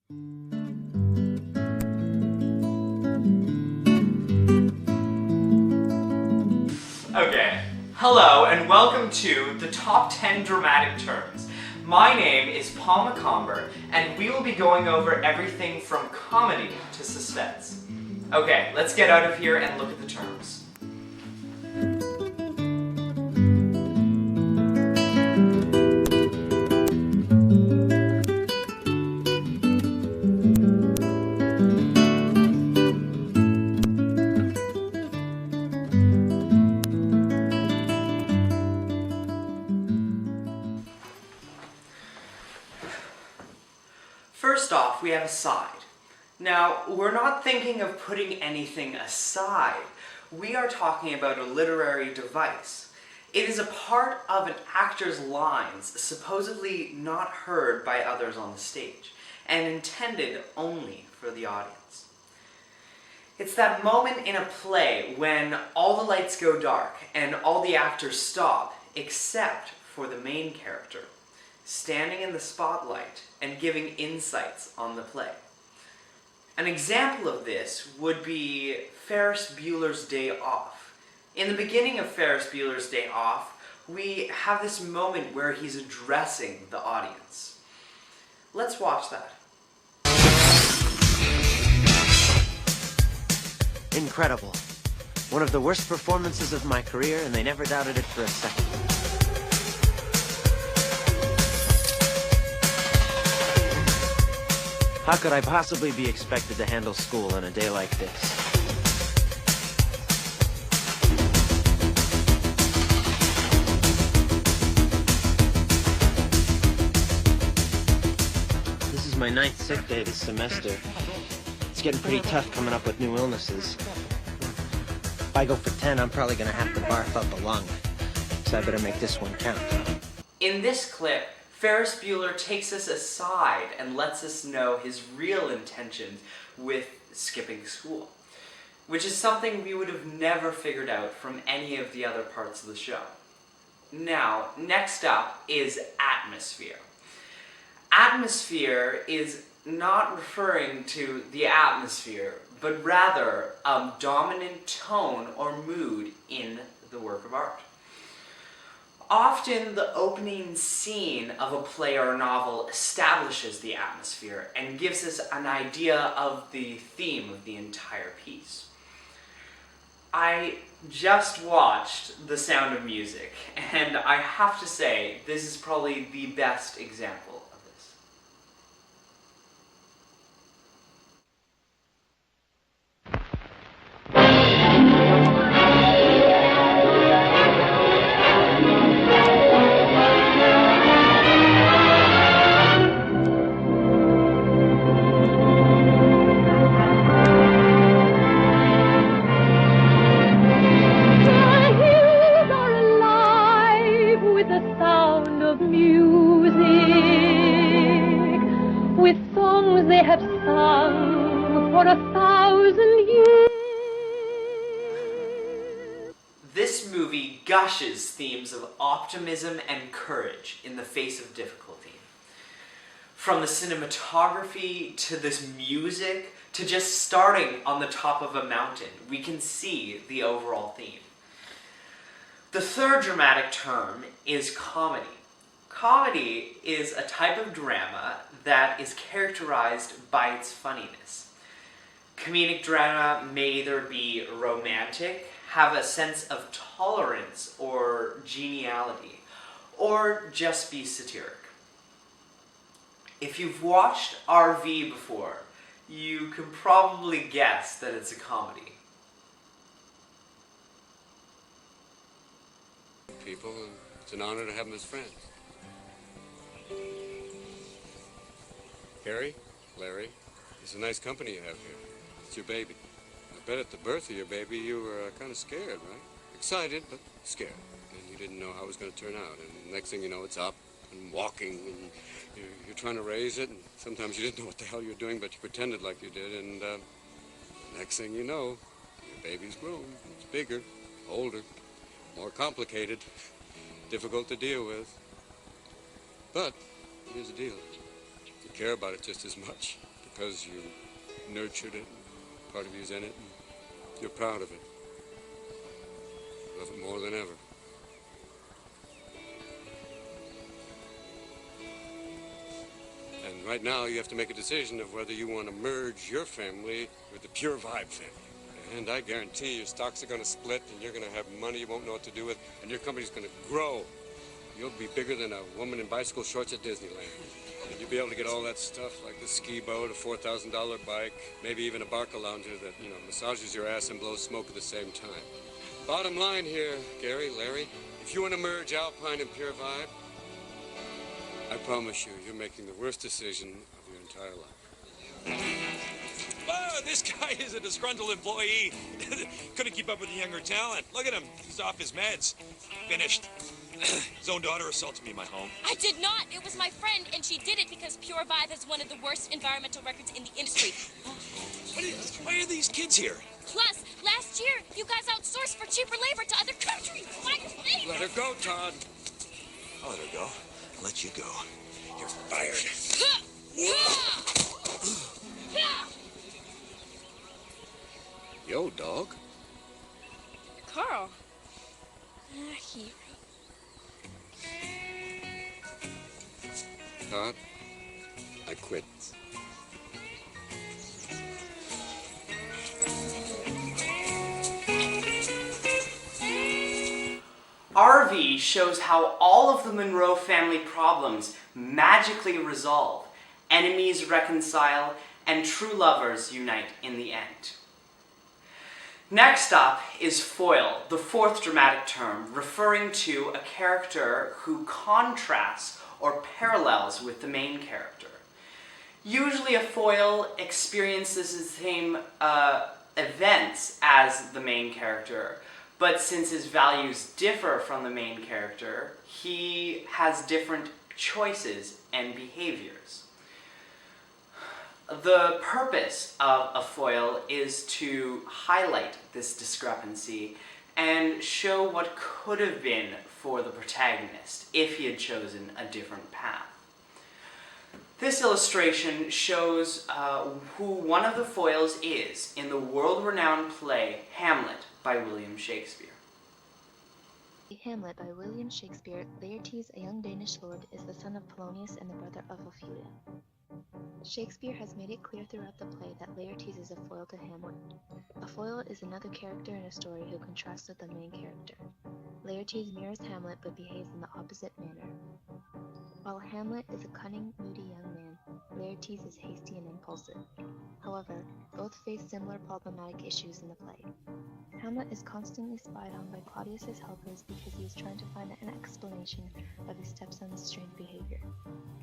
Okay, hello and welcome to the Top 10 Dramatic Terms. My name is Paul McComber and we will be going over everything from comedy to suspense. Okay, let's get out of here and look at the terms. First off, we have aside. Now, we're not thinking of putting anything aside. We are talking about a literary device. It is a part of an actor's lines supposedly not heard by others on the stage, and intended only for the audience. It's that moment in a play when all the lights go dark and all the actors stop, except for the main character, standing in the spotlight and giving insights on the play. An example of this would be Ferris Bueller's Day Off. In the beginning of Ferris Bueller's Day Off, we have this moment where he's addressing the audience. Let's watch that. Incredible. One of the worst performances of my career, and they never doubted it for a second. How could I possibly be expected to handle school on a day like this? This is my 9th sick day this semester. It's getting pretty tough coming up with new illnesses. If I go for 10, I'm probably gonna have to barf up a lung. So I better make this one count. In this clip, Ferris Bueller takes us aside and lets us know his real intentions with skipping school, which is something we would have never figured out from any of the other parts of the show. Now, next up is atmosphere. Atmosphere is not referring to the atmosphere, but rather a dominant tone or mood in the work of art. Often, the opening scene of a play or a novel establishes the atmosphere and gives us an idea of the theme of the entire piece. I just watched The Sound of Music, and I have to say, this is probably the best example of this. They have sung for 1,000 years. This movie gushes themes of optimism and courage in the face of difficulty. From the cinematography to this music to just starting on the top of a mountain, we can see the overall theme. The third dramatic term is comedy. Comedy is a type of drama that is characterized by its funniness. Comedic drama may either be romantic, have a sense of tolerance or geniality, or just be satiric. If you've watched RV before, you can probably guess that it's a comedy. People, and it's an honor to have them as friends. Harry, Larry, it's a nice company you have here. It's your baby. I bet at the birth of your baby you were kind of scared, right? Excited, but scared. And you didn't know how it was going to turn out. And next thing you know, it's up and walking, and you're trying to raise it. And sometimes you didn't know what the hell you were doing, but you pretended like you did. And next thing you know, your baby's grown. It's bigger, older, more complicated, difficult to deal with. But here's the deal. You care about it just as much. because you nurtured it, part of you's in it, and you're proud of it. Love it more than ever. And right now you have to make a decision of whether you want to merge your family with the Pure Vibe family. And I guarantee your stocks are going to split, and you're going to have money you won't know what to do with, and your company's going to grow. You'll be bigger than a woman in bicycle shorts at Disneyland. And you'll be able to get all that stuff like the ski boat, a $4,000 bike, maybe even a Barca lounger that, massages your ass and blows smoke at the same time. Bottom line here, Gary, Larry, if you want to merge Alpine and Pure Vibe, I promise you, you're making the worst decision of your entire life. Oh, this guy is a disgruntled employee. Couldn't keep up with the younger talent. Look at him. He's off his meds. Finished. His own daughter assaulted me in my home. I did not. It was my friend, and she did it because Pure Vibe has one of the worst environmental records in the industry. Why are these kids here? Plus, last year, you guys outsourced for cheaper labor to other countries. Why you say Let her go, Todd. I'll let her go. I'll let you go. You're fired. Yo, dog. Carl. Hero. Todd, I quit. RV shows how all of the Monroe family problems magically resolve, enemies reconcile, and true lovers unite in the end. Next up is foil, the fourth dramatic term, referring to a character who contrasts or parallels with the main character. Usually a foil experiences the same events as the main character, but since his values differ from the main character, he has different choices and behaviors. The purpose of a foil is to highlight this discrepancy and show what could have been for the protagonist if he had chosen a different path. This illustration shows who one of the foils is in the world-renowned play Hamlet by William Shakespeare. Hamlet by William Shakespeare, Laertes, a young Danish lord, is the son of Polonius and the brother of Ophelia. Shakespeare has made it clear throughout the play that Laertes is a foil to Hamlet. A foil is another character in a story who contrasts with the main character. Laertes mirrors Hamlet but behaves in the opposite manner. While Hamlet is a cunning, moody young man, Laertes is hasty and impulsive. However, both face similar problematic issues in the play. Hamlet is constantly spied on by Claudius's helpers because he is trying to find an explanation of his stepson's strange behavior.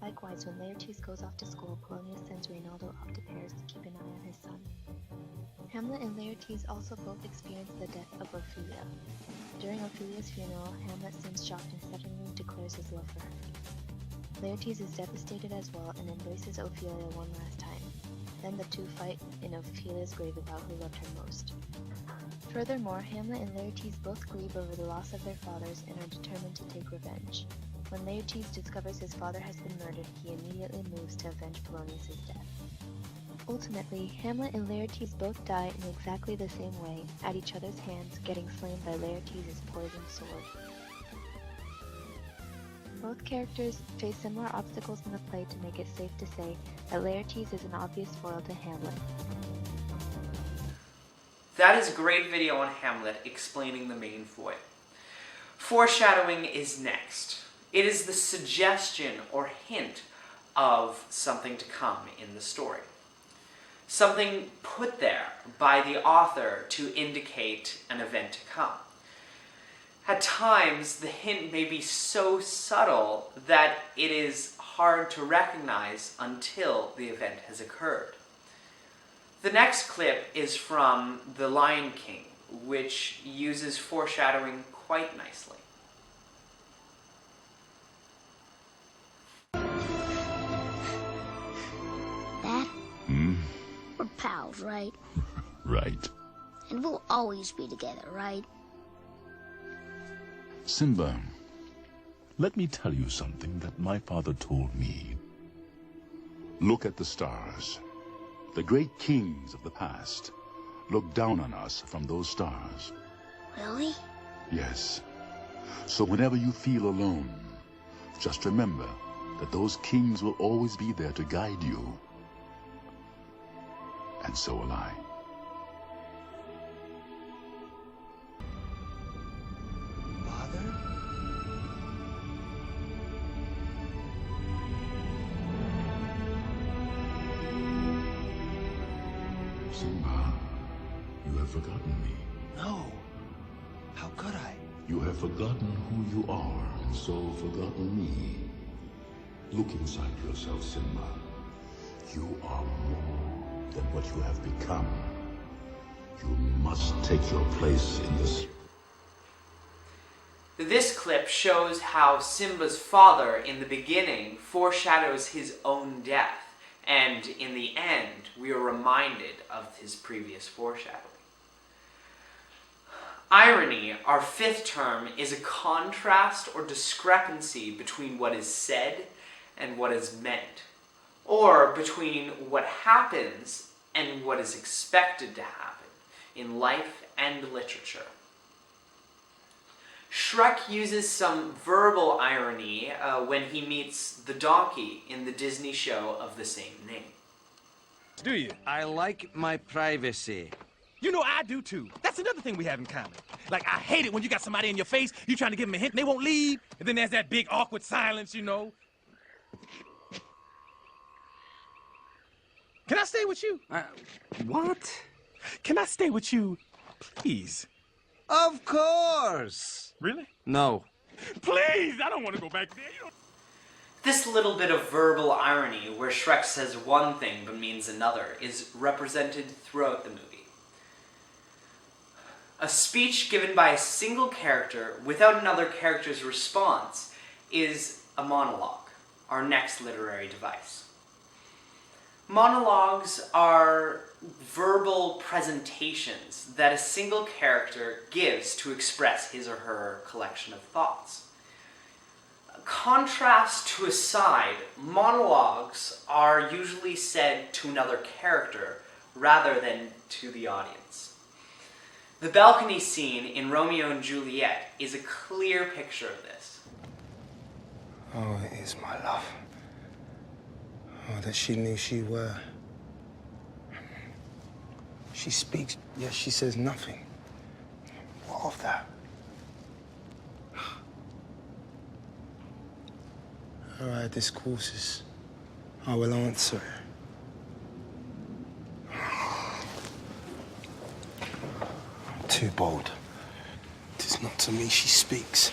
Likewise, when Laertes goes off to school, Polonius sends Reynaldo off to Paris to keep an eye on his son. Hamlet and Laertes also both experience the death of Ophelia. During Ophelia's funeral, Hamlet seems shocked and suddenly declares his love for her. Laertes is devastated as well and embraces Ophelia one last time. Then the two fight in Ophelia's grave about who loved her most. Furthermore, Hamlet and Laertes both grieve over the loss of their fathers and are determined to take revenge. When Laertes discovers his father has been murdered, he immediately moves to avenge Polonius' death. Ultimately, Hamlet and Laertes both die in exactly the same way, at each other's hands, getting slain by Laertes' poisoned sword. Both characters face similar obstacles in the play to make it safe to say that Laertes is an obvious foil to Hamlet. That is a great video on Hamlet explaining the main foil. Foreshadowing is next. It is the suggestion or hint of something to come in the story. Something put there by the author to indicate an event to come. At times, the hint may be so subtle that it is hard to recognize until the event has occurred. The next clip is from The Lion King, which uses foreshadowing quite nicely. Dad? We're pals, right? Right. And we'll always be together, right? Simba, let me tell you something that my father told me. Look at the stars. The great kings of the past look down on us from those stars. Really? Yes. So whenever you feel alone, just remember that those kings will always be there to guide you. And so will I. Father? Simba, you have forgotten me. No. How could I? You have forgotten who you are, and so forgotten me. Look inside yourself, Simba. You are more than what you have become. You must take your place in this. This clip shows how Simba's father, in the beginning, foreshadows his own death, and in the end, we are reminded of his previous foreshadowing. Irony, our fifth term, is a contrast or discrepancy between what is said and what is meant, or between what happens and what is expected to happen in life and literature. Shrek uses some verbal irony when he meets the donkey in the Disney show of the same name. Do you? I like my privacy. You know I do too. That's another thing we have in common. Like, I hate it when you got somebody in your face, you trying to give them a hint and they won't leave, and then there's that big awkward silence, you know. Can I stay with you? What? Can I stay with you, please? Of course. Really? No. Please, I don't want to go back there. You don't... This little bit of verbal irony, where Shrek says one thing but means another, is represented throughout the movie. A speech given by a single character without another character's response is a monologue, our next literary device. Monologues are verbal presentations that a single character gives to express his or her collection of thoughts. Contrast to aside, monologues are usually said to another character rather than to the audience. The balcony scene in Romeo and Juliet is a clear picture of this. Oh, it is my love. Oh, that she knew she were. She speaks, yet she says nothing. What of that? All right, discourses. I will answer. Too bold. 'Tis not to me she speaks.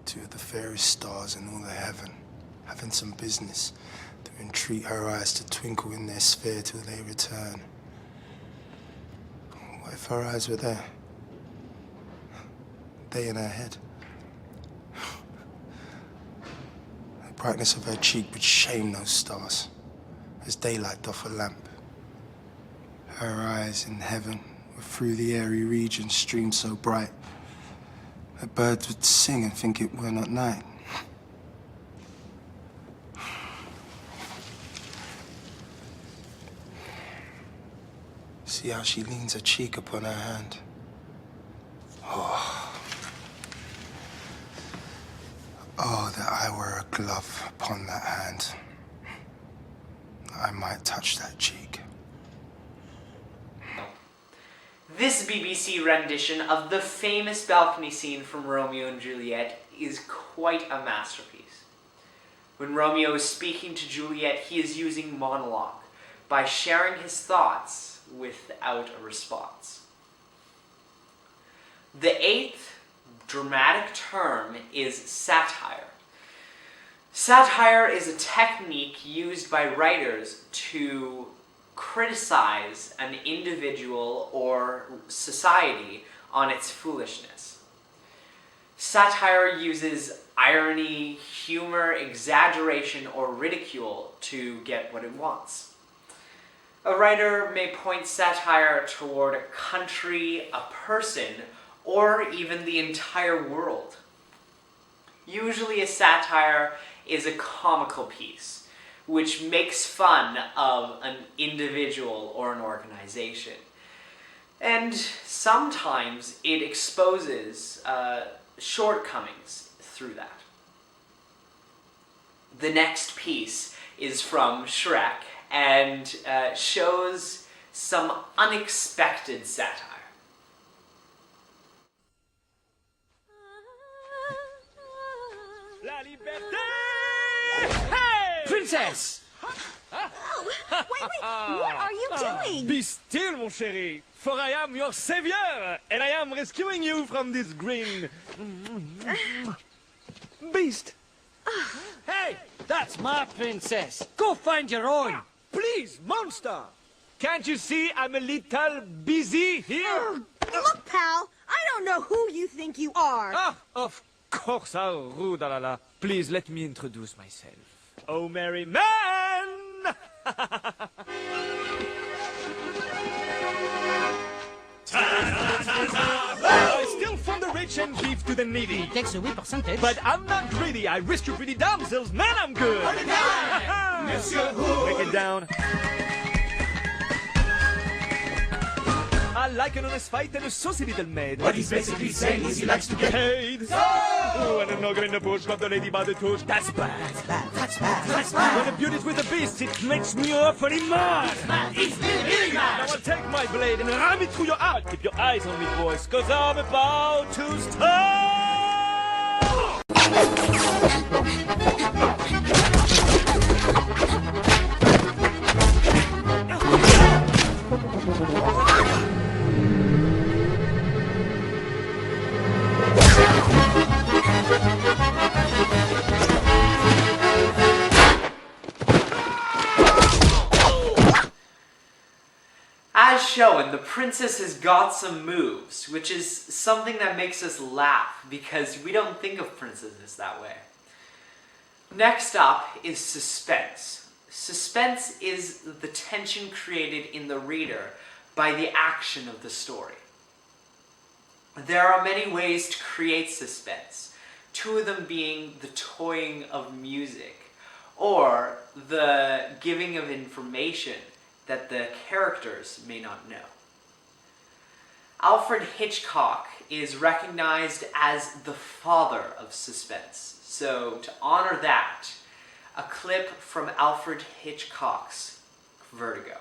Two of the fairest stars in all the heaven, having some business to entreat her eyes to twinkle in their sphere till they return. What if her eyes were there? They in her head. The brightness of her cheek would shame those stars, as daylight doth a lamp. Her eyes in heaven were through the airy region streamed so bright that birds would sing and think it were not night. See how she leans her cheek upon her hand. Oh, that I were a glove upon that hand. I might touch that cheek. This BBC rendition of the famous balcony scene from Romeo and Juliet is quite a masterpiece. When Romeo is speaking to Juliet, he is using monologue by sharing his thoughts without a response. The eighth dramatic term is satire. Satire is a technique used by writers to criticize an individual or society on its foolishness. Satire uses irony, humor, exaggeration, or ridicule to get what it wants. A writer may point satire toward a country, a person, or even the entire world. Usually a satire is a comical piece, which makes fun of an individual or an organization. And sometimes it exposes shortcomings through that. The next piece is from Shrek and shows some unexpected satire. La liberté! Hey! Princess! Oh, wait, what are you doing? Be still, mon chéri, for I am your savior, and I am rescuing you from this green beast. Hey, that's my princess. Go find your own. Please, monster! Can't you see I'm a little busy here? Look, pal, I don't know who you think you are. Ah, of course, how rude, la la. Please let me introduce myself. Oh, merry man! I steal from the rich and give to the needy. He takes away percentage. But I'm not greedy. I risk you pretty damsels. Man, I'm good. Monsieur Who? Break it down. I like an honest fight and a saucy little maid. What he's basically saying is he likes to get paid. Oh, and an ogre in the bush got the lady by the tush. That's bad. That's bad. When the beauty's with the beast, it makes me awfully mad. He's really mad. Now I'll take my blade and ram it through your heart. Keep your eyes on me, boys, cause I'm about to start. As shown, the princess has got some moves, which is something that makes us laugh because we don't think of princesses that way. Next up is suspense. Suspense is the tension created in the reader by the action of the story. There are many ways to create suspense, two of them being the toying of music or the giving of information that the characters may not know. Alfred Hitchcock is recognized as the father of suspense. So to honor that, a clip from Alfred Hitchcock's Vertigo.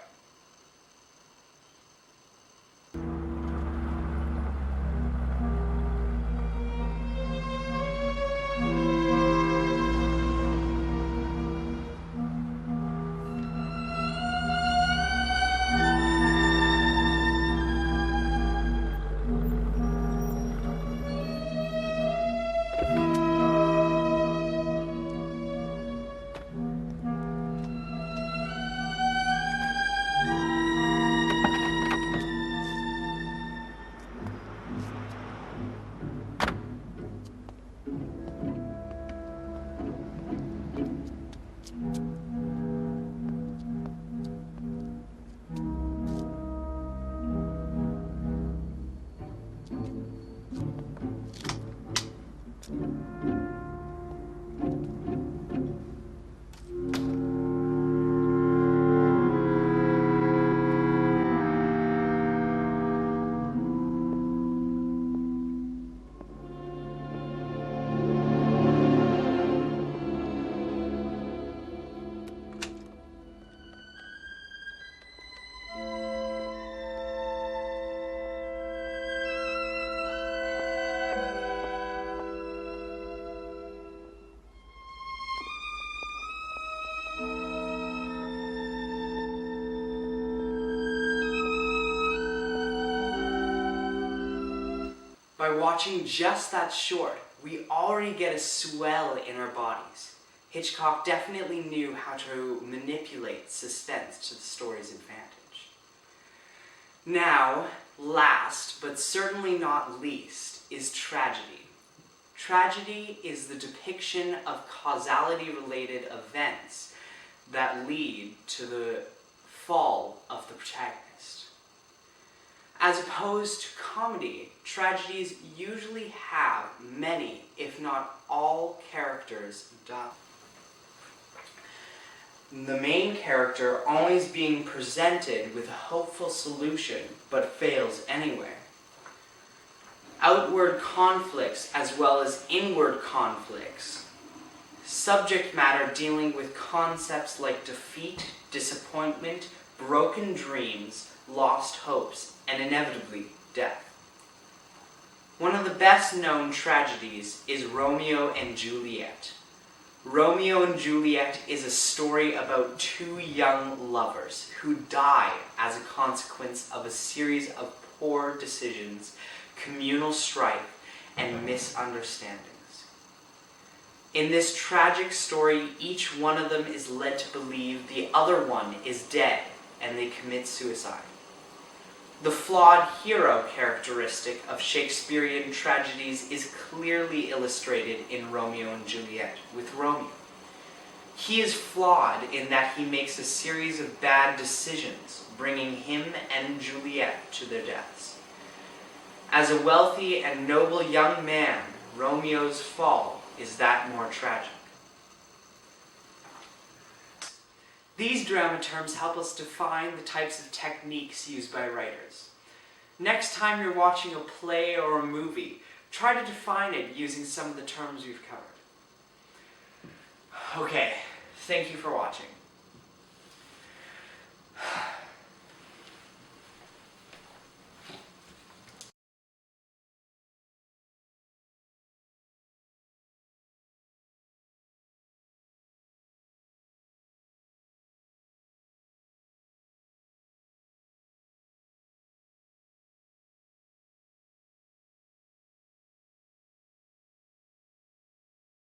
By watching just that short, we already get a swell in our bodies. Hitchcock definitely knew how to manipulate suspense to the story's advantage. Now, last but certainly not least, is tragedy. Tragedy is the depiction of causality-related events that lead to the fall of the protagonist. As opposed to comedy, tragedies usually have many, if not all, characters die. The main character always being presented with a hopeful solution, but fails anyway. Outward conflicts as well as inward conflicts. Subject matter dealing with concepts like defeat, disappointment, broken dreams, lost hopes, and inevitably death. One of the best known tragedies is Romeo and Juliet. Romeo and Juliet is a story about two young lovers who die as a consequence of a series of poor decisions, communal strife, and misunderstandings. In this tragic story, each one of them is led to believe the other one is dead, and they commit suicide. The flawed hero characteristic of Shakespearean tragedies is clearly illustrated in Romeo and Juliet with Romeo. He is flawed in that he makes a series of bad decisions, bringing him and Juliet to their deaths. As a wealthy and noble young man, Romeo's fall is that more tragic. These drama terms help us define the types of techniques used by writers. Next time you're watching a play or a movie, try to define it using some of the terms we've covered. Okay, thank you for watching.